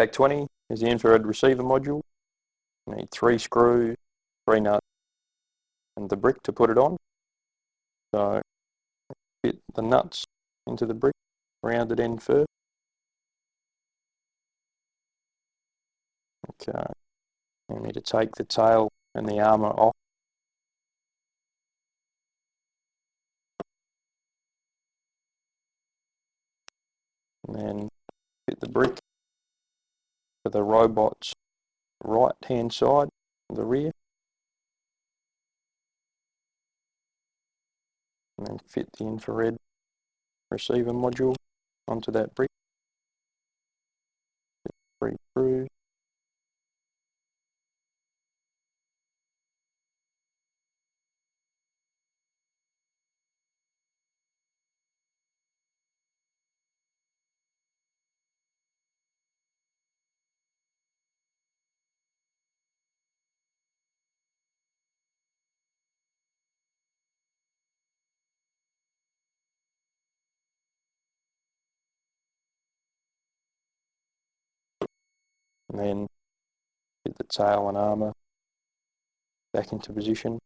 Ai2 is the infrared receiver module. You need 3 screws, 3 nuts, and the brick to put it on. So fit the nuts into the brick, rounded end first. Okay, you need to take the tail and the armour off. And then fit the brick to the robot's right hand side of the rear. And then fit the infrared receiver module onto that brick. 3 screws. And then fit the tail and armour back into position.